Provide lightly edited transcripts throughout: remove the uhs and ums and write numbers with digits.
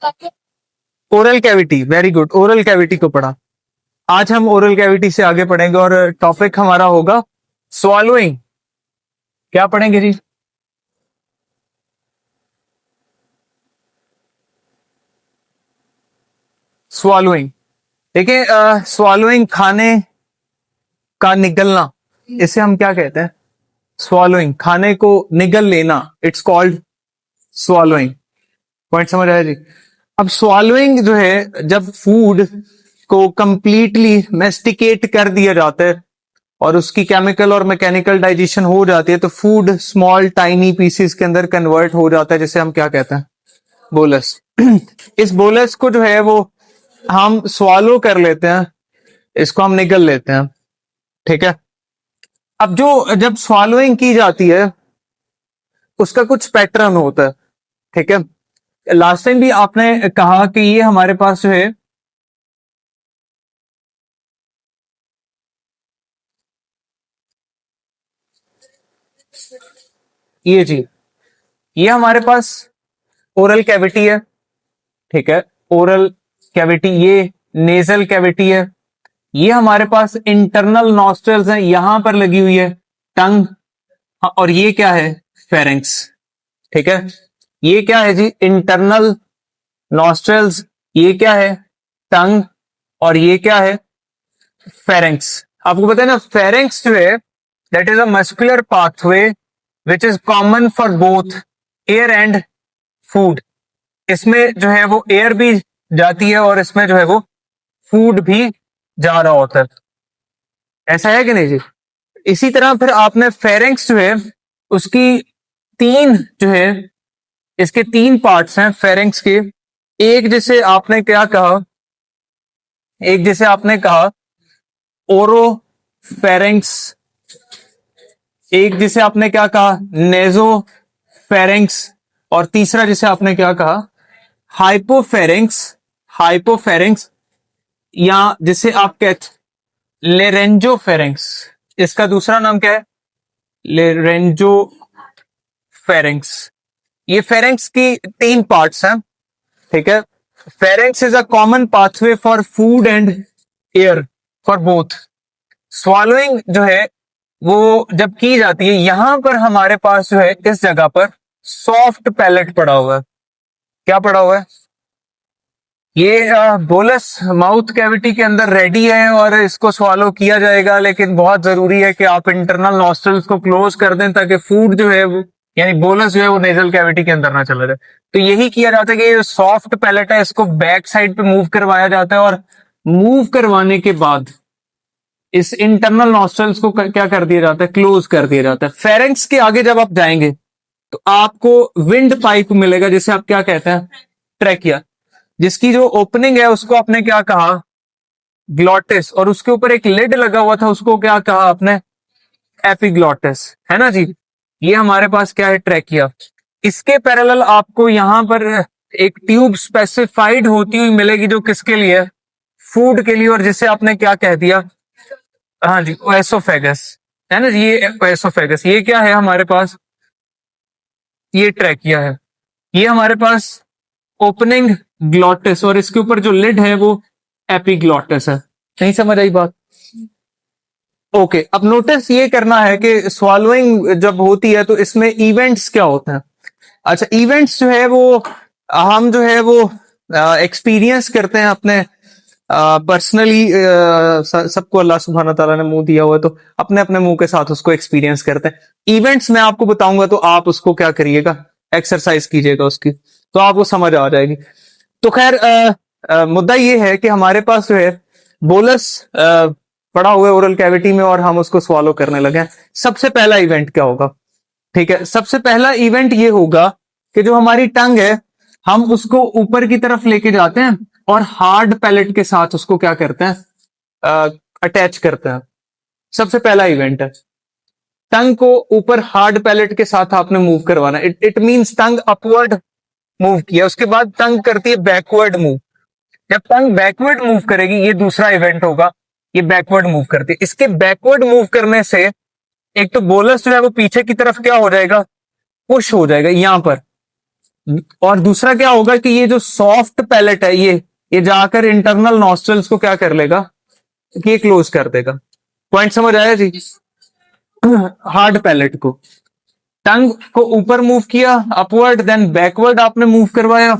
Oral cavity, very good, oral cavity को पढ़ा। आज हम ओरल कैविटी से आगे पढ़ेंगे और टॉपिक हमारा होगा स्वॉलोइंग। क्या पढ़ेंगे जी? स्वॉलोइंग। देखिए, स्वॉलोइंग खाने का निगलना, इसे हम क्या कहते हैं? स्वॉलोइंग, खाने को निगल लेना, इट्स कॉल्ड स्वॉलोइंग। पॉइंट समझ आया जी? अब स्वॉलोइंग जो है, जब फूड को कंप्लीटली मेस्टिकेट कर दिया जाता है और उसकी केमिकल और मैकेनिकल डाइजेशन हो जाती है, तो फूड स्मॉल टाइनी पीसेस के अंदर कन्वर्ट हो जाता है, जिसे हम क्या कहते हैं? बोलस। इस बोलस को जो है वो हम स्वालो कर लेते हैं, इसको हम निगल लेते हैं। ठीक है। अब जब स्वालोइंग की जाती है उसका कुछ पैटर्न होता है। ठीक है। लास्ट टाइम भी आपने कहा कि ये हमारे पास जो है ये जी, ये हमारे पास ओरल कैविटी है। ठीक है। ओरल कैविटी, ये नेजल कैविटी है। ये हमारे पास इंटरनल नॉस्ट्रल्स हैं, यहां पर लगी हुई है टंग। और ये क्या है? फेरेंक्स। ठीक है। ये क्या है जी? Internal nostrils. ये क्या है? टंग। और ये क्या है? फेरेंक्स। आपको पता है ना, फेरेंक्स जो है that is a muscular pathway which is common for both air and food. इसमें जो है वो एयर भी जाती है और इसमें जो है वो फूड भी जा रहा होता है। ऐसा है कि नहीं जी? इसी तरह फिर आपने फेरेंक्स जो है उसकी तीन जो है, इसके तीन पार्ट्स हैं फेरेंक्स के। एक जिसे आपने क्या कहा? एक जिसे आपने कहा ओरो फेरेंक्स, एक जिसे आपने क्या कहा? नेजो फेरेंक्स, और तीसरा जिसे आपने क्या कहा? हाइपोफेरेंक्स। हाइपोफेरेंक्स, या जिसे आप कहते लेरेंजो फेरेंक्स। इसका दूसरा नाम क्या है? लेरेंजो फेरेंक्स। ये फेरेंक्स की तीन पार्ट्स हैं। ठीक है। Pharynx is a common pathway for food and air for both. Swallowing जो है वो जब की जाती है, यहां पर हमारे पास जो है इस जगह पर सॉफ्ट पैलेट पड़ा हुआ है। क्या पड़ा हुआ है? ये बोलस माउथ कैविटी के अंदर रेडी है और इसको स्वालो किया जाएगा, लेकिन बहुत जरूरी है कि आप इंटरनल नॉस्ट्रल्स को क्लोज कर दें ताकि फूड जो है वो, यानी बोलस जो है वो नेजल कैविटी के अंदर ना चला जाए। तो यही किया जाता है कि ये सॉफ्ट पैलेट है, इसको बैक साइड पे मूव करवाया जाता है और मूव करवाने के बाद इस इंटरनल नॉस्ट्रल्स को क्या कर दिया जाता है? क्लोज कर दिया जाता है। फेरेंक्स के आगे जब आप जाएंगे तो आपको विंड पाइप मिलेगा, जिसे आप क्या कहते हैं? ट्रैकिया। जिसकी जो ओपनिंग है उसको आपने क्या कहा? ग्लॉटिस। और उसके ऊपर एक लिड लगा हुआ था, उसको क्या कहा आपने? एपिग्लॉटिस। है ना जी? ये हमारे पास क्या है? ट्रैकिया। इसके पैरेलल आपको यहां पर एक ट्यूब स्पेसिफाइड होती हुई मिलेगी, जो किसके लिए? फूड के लिए, और जिसे आपने क्या कह दिया? हाँ जी, एसोफेगस। है ना जी? ये एसोफेगस, ये क्या है हमारे पास? ये ट्रैकिया है। ये हमारे पास ओपनिंग ग्लॉटिस, और इसके ऊपर जो लिड है वो एपिग्लॉटिस है। नहीं समझ आई बात? ओके। अब नोटिस ये करना है कि स्वॉलोइंग जब होती है तो इसमें इवेंट्स क्या होते हैं। अच्छा, इवेंट्स जो है वो हम जो है वो एक्सपीरियंस करते हैं अपने पर्सनली। सबको अल्लाह सुब्हाना ताला ने मुंह दिया हुआ है, तो अपने अपने मुंह के साथ उसको एक्सपीरियंस करते हैं। इवेंट्स मैं आपको बताऊंगा तो आप उसको क्या करिएगा? एक्सरसाइज कीजिएगा उसकी, तो आपको समझ आ जाएगी। तो खैर, मुद्दा ये है कि हमारे पास जो है बोलस पड़ा हुआ है ओरल कैविटी में और हम उसको स्वॉलो करने लगे हैं। सबसे पहला इवेंट क्या होगा? ठीक है, सबसे पहला इवेंट ये होगा कि जो हमारी टंग है हम उसको ऊपर की तरफ लेके जाते हैं और हार्ड पैलेट के साथ उसको क्या करते हैं? अटैच करते हैं। सबसे पहला इवेंट है टंग को ऊपर हार्ड पैलेट के साथ आपने मूव करवाना। It means tongue upward move किया, उसके बाद टंग करती है बैकवर्ड मूव। जब टंग बैकवर्ड मूव करेगी, ये दूसरा इवेंट होगा, ये बैकवर्ड मूव करती है। इसके बैकवर्ड मूव करने से एक तो बोलस जो है वो पीछे की तरफ क्या हो जाएगा? पुश हो जाएगा यहां पर। और दूसरा क्या होगा कि ये जो सॉफ्ट पैलेट है ये जाकर इंटरनल नॉस्ट्रल्स को क्या कर लेगा कि ये क्लोज कर देगा। पॉइंट समझ आया जी? हार्ड पैलेट को, टंग को ऊपर मूव किया अपवर्ड, देन बैकवर्ड आपने मूव करवाया,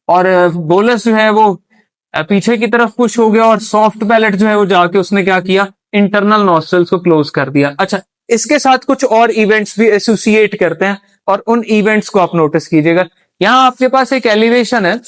और बोलस जो है वो पीछे की तरफ पुश हो गया, और सॉफ्ट पैलेट जो है वो जाके उसने क्या किया, इंटरनल नॉस्ट्रल्स को क्लोज कर दिया। अच्छा, इसके साथ कुछ और इवेंट्स भी एसोसिएट करते हैं, और उन इवेंट्स को आप नोटिस कीजिएगा। यहां आपके पास एक एलिवेशन है,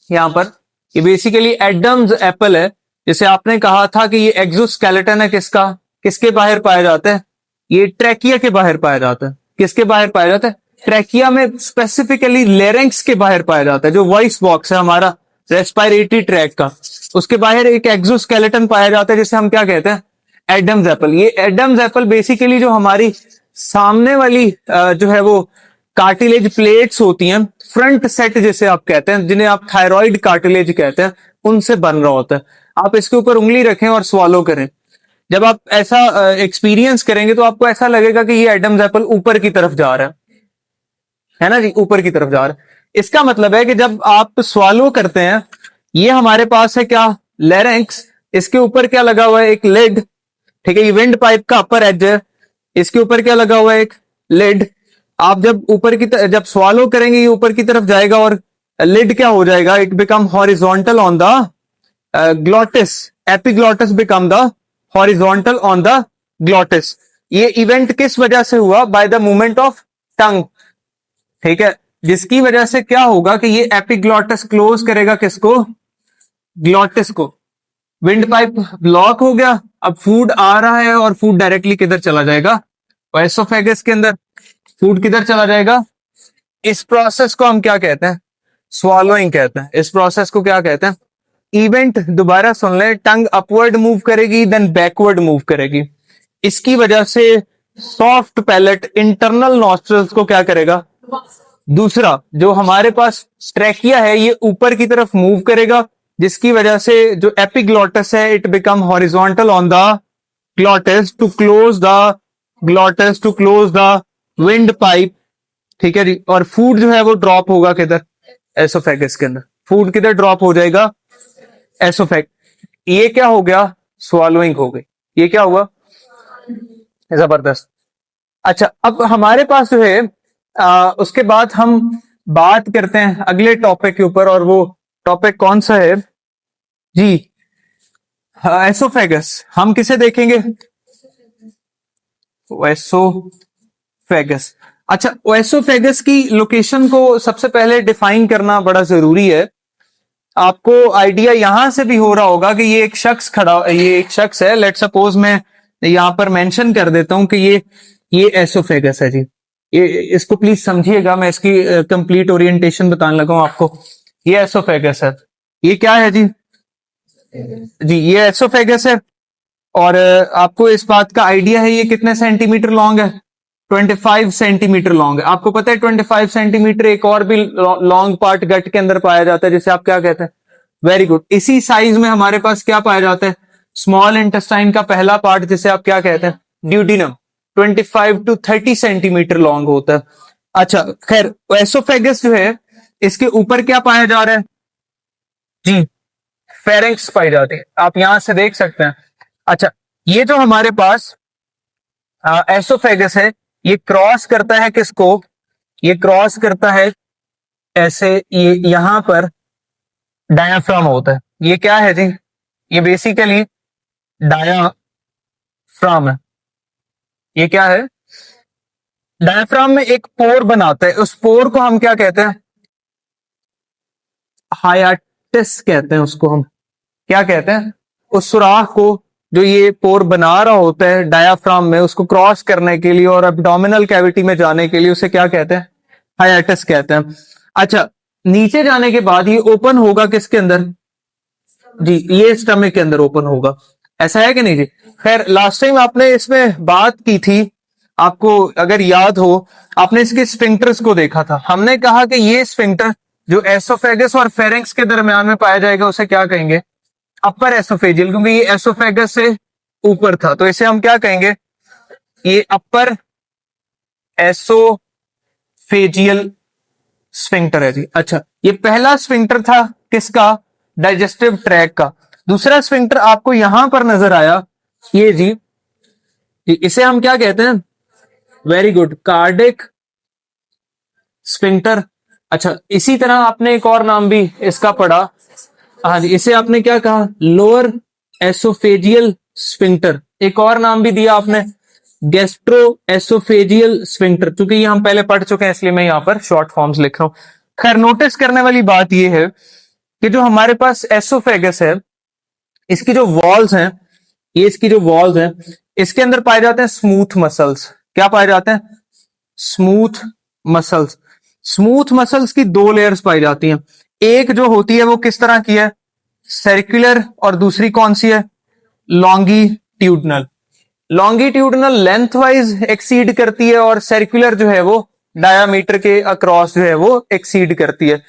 यहां पर ये बेसिकली एडम्स एप्पल है। जैसे आपने कहा था कि ये एक्सोस्केलेटन है किसका, किसके बाहर पाया जाता है, ये ट्रैकिया के बाहर पाया जाता है। किसके बाहर पाया जाता है? ट्रैकिया में, स्पेसिफिकली लेरेंक्स के बाहर पाया जाता है, जो वॉइस बॉक्स है हमारा रेस्पिरेटरी ट्रैक का, उसके बाहर एक एक्सोस्केलेटन पाया जाता है जिसे हम क्या कहते हैं, एडम्स एप्पल। ये एडम्स एप्पल बेसिकली जो हमारी सामने वाली जो है वो कार्टिलेज प्लेट्स होती हैं, फ्रंट सेट जिसे आप कहते हैं, जिन्हें आप थायराइड कार्टिलेज कहते हैं, उनसे बन रहा होता है। आप इसके ऊपर उंगली रखें और स्वॉलो करें। जब आप ऐसा एक्सपीरियंस करेंगे तो आपको ऐसा लगेगा कि ये एडम्स एप्पल ऊपर की तरफ जा रहा है ना जी, ऊपर की तरफ जा रहा है। इसका मतलब है कि जब आप स्वॉलो करते हैं, ये हमारे पास है क्या, लेरेंक्स, इसके ऊपर क्या लगा हुआ है, एक लिड, ठीक है, ये विंड पाइप का अपर एज है, इसके ऊपर क्या लगा हुआ है, एक लिड। आप जब ऊपर की जब स्वॉलो करेंगे ये ऊपर की तरफ जाएगा, और लिड क्या हो जाएगा, it become horizontal on the glottis, epiglottis become the horizontal on the glottis. ये इवेंट किस वजह से हुआ, by the movement of tongue, ठीक है, जिसकी वजह से क्या होगा कि ये एपिग्लॉटिस क्लोज करेगा किसको, ग्लॉटिस को। विंड पाइप ब्लॉक हो गया, अब फूड आ रहा है, और फूड डायरेक्टली किधर चला जाएगा, एसोफेगस के अंदर। फूड किधर चला जाएगा, इस प्रोसेस को हम क्या कहते हैं, स्वॉलोइंग कहते हैं। इस प्रोसेस को क्या कहते हैं, इवेंट दोबारा सुन ले, टंग अपवर्ड मूव करेगी, देन बैकवर्ड मूव करेगी। इसकी वजह से सॉफ्ट पैलेट इंटरनल नॉस्ट्रल्स को क्या करेगा, दूसरा जो हमारे पास ट्रैकिया है ये ऊपर की तरफ मूव करेगा, जिसकी वजह से जो एपिग्लॉटस है it become horizontal on the glottis to close the glottis, to close the windpipe, ठीक है जी। और फूड जो है वो ड्रॉप होगा किधर, एसोफेगस के अंदर। फूड किधर ड्रॉप हो जाएगा, एसोफेग। ये क्या हो गया, स्वॉलोइंग हो गई। ये क्या हुआ, जबरदस्त। अच्छा, अब हमारे पास जो है उसके बाद हम बात करते हैं अगले टॉपिक के ऊपर, और वो टॉपिक कौन सा है जी, एसोफेगस। हम किसे देखेंगे, एसोफेगस। अच्छा, एसोफेगस की लोकेशन को सबसे पहले डिफाइन करना बड़ा जरूरी है। आपको आइडिया यहां से भी हो रहा होगा कि ये एक शख्स खड़ा, ये एक शख्स है, लेट सपोज मैं यहां पर मेंशन कर देता हूं कि ये एसोफेगस है जी। ये इसको प्लीज समझिएगा, मैं इसकी कंप्लीट ओरिएंटेशन बताने लगा हूं आपको। ये एसोफेगस है, ये क्या है जी, ये एसोफेगस है। और आपको इस बात का आइडिया है ये कितने सेंटीमीटर लॉन्ग है, 25 सेंटीमीटर लॉन्ग है। आपको पता है 25 सेंटीमीटर एक और भी लॉन्ग पार्ट गट के अंदर पाया जाता है, जिसे आप क्या कहते हैं, वेरी गुड। इसी साइज में हमारे पास क्या पाया जाता है, स्मॉल इंटेस्टाइन का पहला पार्ट, जिसे आप क्या कहते हैं, ड्यूडिनम, 25 टू 30 सेंटीमीटर लॉन्ग होता है। अच्छा खैर, एसोफेगस जो है इसके ऊपर क्या पाया जा रहा है जी, फेरिंक्स पाई जाती है, आप यहां से देख सकते हैं। अच्छा, ये जो हमारे पास एसोफेगस है ये क्रॉस करता है किसको, ये क्रॉस करता है ऐसे, ये यहां पर डायाफ्राम होता है। ये क्या है जी, ये बेसिकली डायाफ्राम है। ये क्या है, डायाफ्राम में एक पोर बनाता है, उस पोर को हम क्या कहते हैं, हाइटिस कहते हैं। उसको हम क्या कहते हैं, उस सुराख को जो ये पोर बना रहा होता है डायाफ्राम में, उसको क्रॉस करने के लिए और एब्डोमिनल कैविटी में जाने के लिए उसे क्या कहते हैं, हाइटिस कहते हैं। अच्छा, नीचे जाने के बाद ये ओपन होगा किसके अंदर जी, ये स्टमक के अंदर ओपन होगा। ऐसा है कि नहीं जी। खैर, लास्ट टाइम आपने इसमें बात की थी, आपको अगर याद हो, आपने इसके स्फिंक्टर्स को देखा था। हमने कहा कि ये स्फिंक्टर जो एसोफेगस और फेरिंक्स के दरमियान में पाया जाएगा उसे क्या कहेंगे, अपर एसोफेजियल, क्योंकि ये एसोफेगस से ऊपर था, तो इसे हम क्या कहेंगे, ये अपर एसोफेजियल स्फिंक्टर है जी। अच्छा, ये पहला स्फिंक्टर था किसका? डाइजेस्टिव ट्रैक का। दूसरा स्फिंक्टर आपको यहां पर नजर आया, ये जी, इसे हम क्या कहते हैं? Very good, cardiac sphincter. अच्छा, इसी तरह आपने एक और नाम भी इसका पढ़ा, हाँ जी, इसे आपने क्या कहा? Lower oesophageal sphincter. एक और नाम भी दिया आपने, गैस्ट्रो एसोफेजियल स्फिंक्टर। क्योंकि ये हम पहले पढ़ चुके हैं इसलिए मैं यहां पर शॉर्ट फॉर्म्स लिख रहा हूं। खैर, नोटिस करने वाली बात यह है कि जो हमारे पास एसोफेगस है, इसकी जो वॉल्स हैं, ये इसकी जो वॉल्स हैं, इसके अंदर पाए जाते हैं स्मूथ मसल्स। क्या पाए जाते हैं? Smooth muscles. स्मूथ मसल्स की दो लेयर्स पाई जाती हैं। एक जो होती है वो किस तरह की है? सर्कुलर। और दूसरी कौन सी है? Longitudinal. Longitudinal length wise exceed करती है और सर्कुलर जो है वो डायामीटर के अक्रॉस जो है वो एक्सीड करती है।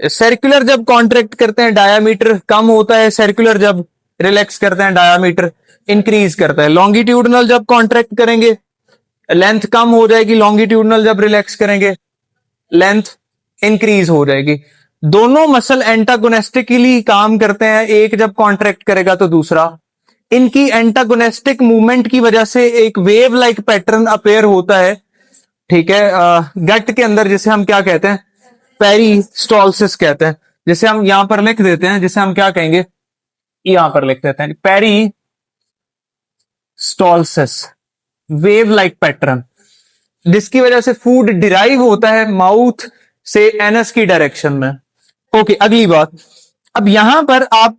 सर्कुलर जब कॉन्ट्रैक्ट करते हैं डायामीटर कम होता है, सर्कुलर जब रिलैक्स करते हैं डायामीटर इंक्रीज करता है। लॉन्गिट्यूडनल जब कॉन्ट्रैक्ट करेंगे लेंथ कम हो जाएगी, लॉन्गिट्यूडनल जब रिलैक्स करेंगे लेंथ इंक्रीज हो जाएगी। दोनों मसल एंटागोनेस्टिकली काम करते हैं, एक जब कॉन्ट्रैक्ट करेगा तो दूसरा। इनकी एंटागोनेस्टिक मूवमेंट की वजह से एक वेव लाइक पैटर्न अपेयर होता है, ठीक है, गट के अंदर, जिसे हम क्या कहते हैं? पेरिस्टॉल्सिस कहते हैं। जिसे हम यहां पर लिख देते हैं, जिसे हम क्या कहेंगे? यहां पर लिख देते हैं पेरिस्टॉल्सिस, वेव लाइक पैटर्न, जिसकी वजह से फूड डिराइव होता है माउथ से एनस की डायरेक्शन में। ओके, अगली बात, अब यहां पर आप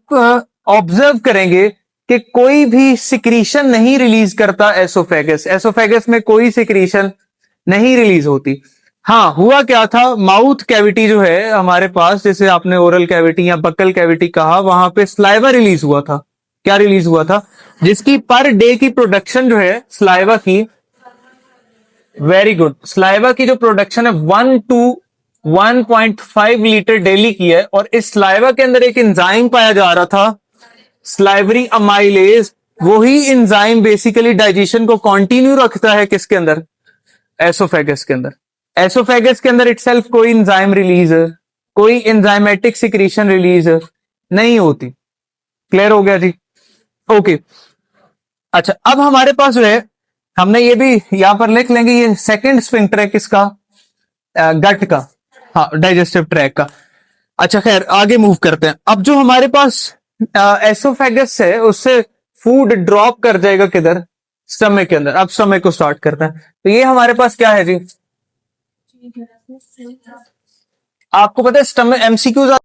ऑब्जर्व करेंगे कि कोई भी सिक्रीशन नहीं रिलीज करता एसोफेगस। एसोफेगस में कोई सिक्रीशन नहीं रिलीज होती। हाँ, हुआ क्या था? माउथ कैविटी जो है हमारे पास, जैसे आपने ओरल कैविटी या बक्कल कैविटी कहा, वहां पे स्लाइवा रिलीज हुआ था। क्या रिलीज हुआ था? जिसकी पर डे की प्रोडक्शन जो है स्लाइवा की, वेरी गुड, स्लाइवा की जो प्रोडक्शन है 1 to 1.5 लीटर डेली की है। और इस स्लाइवा के अंदर एक एंजाइम पाया जा रहा था, स्लाइवरी अमाइलेज। वही एंजाइम बेसिकली डाइजेशन को कंटिन्यू रखता है किसके अंदर? एसोफेगस के अंदर। एसोफेगस के अंदर इटसेल्फ कोई एंजाइम रिलीज, कोई एंजाइमेटिक सिक्रीशन रिलीज नहीं होती। क्लियर हो गया जी? ओके। अच्छा, अब हमारे पास जो है, हमने ये भी यहां पर लिख लेंगे, ये सेकंड स्फिंक्टर है किसका? गट का, हाँ, डाइजेस्टिव ट्रैक का। अच्छा, खैर आगे मूव करते हैं। अब जो हमारे पास एसोफेगस है, उससे फूड ड्रॉप कर जाएगा किधर? स्टमक के अंदर। अब स्टमक को स्टार्ट करते हैं। तो ये हमारे पास क्या है जी? आपको पता है स्टमक एमसीक्यूज